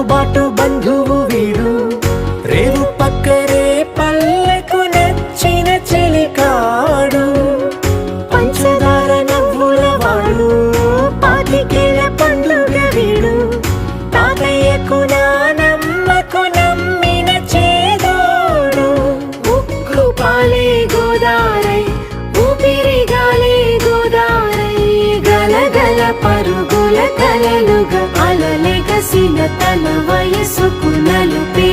బాటు బంధువు వీడు, రేవు పక్కరే పల్లెకు నచ్చిన చెలికాడు, పంచదార నవ్వుల వాడు, పాతికేల పండుగ వీడు, తాతయ్యకు నానమ్మకు నమ్మిన చేదోడు, ఉక్కు పాలే గోదారై ఊపిరిగాలే గోదారై, గలగల పరుగుల కలలుగా అలలెగసిన తన వయసుకు నలుపే